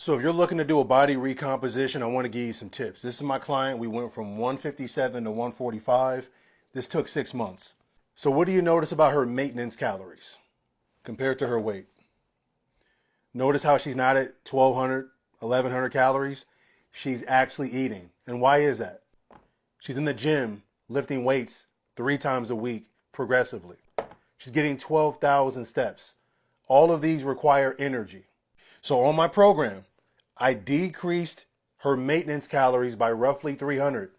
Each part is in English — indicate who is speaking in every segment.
Speaker 1: So if you're looking to do a body recomposition, I want to give you some tips. This is my client. We went from 157 to 145. This took 6 months. So what do you notice about her maintenance calories compared to her weight? Notice how she's not at 1,200, 1,100 calories. She's actually eating. And why is that? She's in the gym lifting weights 3 times a week progressively. She's getting 12,000 steps. All of these require energy. So on my program, I decreased her maintenance calories by roughly 300.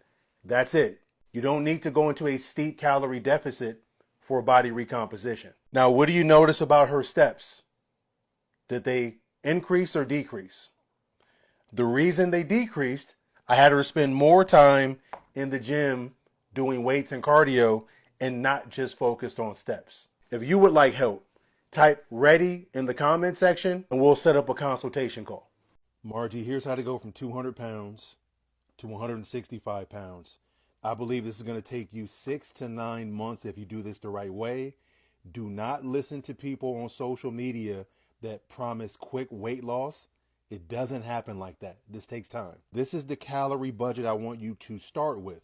Speaker 1: That's it. You don't need to go into a steep calorie deficit for body recomposition. Now, what do you notice about her steps? Did they increase or decrease? The reason they decreased, I had her spend more time in the gym doing weights and cardio and not just focused on steps. If you would like help, type ready in the comment section and we'll set up a consultation call. Margie, here's how to go from 200 pounds to 165 pounds. I believe this is going to take you 6 to 9 months if you do this the right way. Do not listen to people on social media that promise quick weight loss. It doesn't happen like that. This takes time. This is the calorie budget I want you to start with.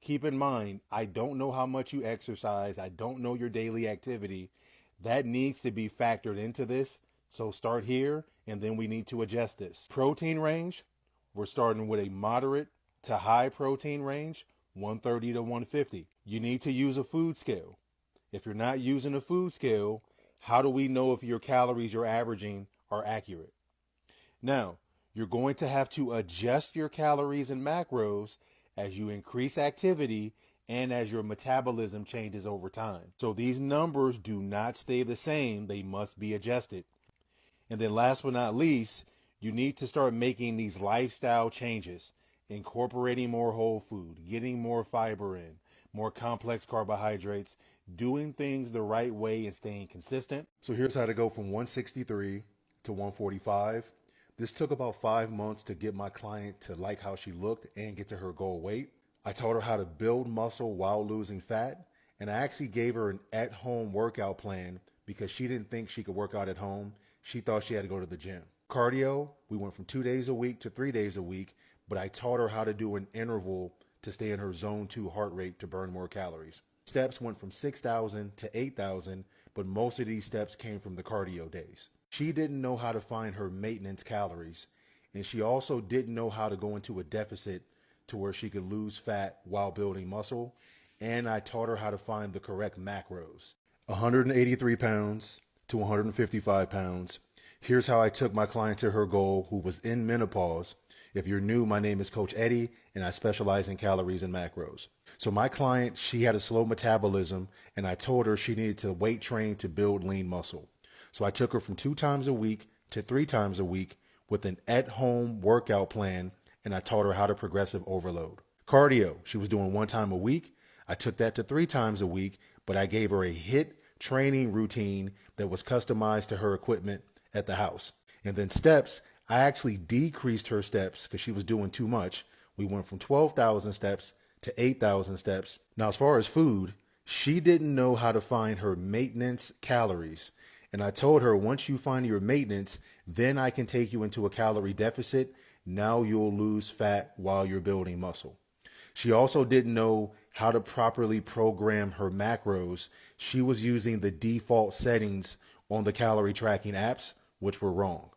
Speaker 1: Keep in mind, I don't know how much you exercise. I don't know your daily activity. That needs to be factored into this. So start here, and then we need to adjust this. Protein range, we're starting with a moderate to high protein range, 130 to 150. You need to use a food scale. If you're not using a food scale, how do we know if your calories you're averaging are accurate? Now, you're going to have to adjust your calories and macros as you increase activity and as your metabolism changes over time. So these numbers do not stay the same. They must be adjusted. And then last but not least, you need to start making these lifestyle changes, incorporating more whole food, getting more fiber in, more complex carbohydrates, doing things the right way and staying consistent. So here's how to go from 163 to 145. This took about 5 months to get my client to like how she looked and get to her goal weight. I taught her how to build muscle while losing fat, and I actually gave her an at-home workout plan because she didn't think she could work out at home. She thought she had to go to the gym. Cardio, we went from 2 days a week to 3 days a week, but I taught her how to do an interval to stay in her zone 2 heart rate to burn more calories. Steps went from 6,000 to 8,000, but most of these steps came from the cardio days. She didn't know how to find her maintenance calories, and she also didn't know how to go into a deficit to where she could lose fat while building muscle, and I taught her how to find the correct macros. 183 pounds to 155 pounds. Here's how I took my client to her goal who was in menopause. If you're new, my name is Coach Eddie, and I specialize in calories and macros. So my client, she had a slow metabolism, and I told her she needed to weight train to build lean muscle. So I took her from 2 times a week to 3 times a week with an at-home workout plan, and I taught her how to progressive overload. Cardio, she was doing 1 time a week. I took that to 3 times a week, but I gave her a HIIT training routine that was customized to her equipment at the house. And then steps, I actually decreased her steps because she was doing too much. We went from 12,000 steps to 8,000 steps. Now, as far as food, she didn't know how to find her maintenance calories. And I told her, once you find your maintenance, then I can take you into a calorie deficit. Now you'll lose fat while you're building muscle. She also didn't know how to properly program her macros. She was using the default settings on the calorie tracking apps, which were wrong.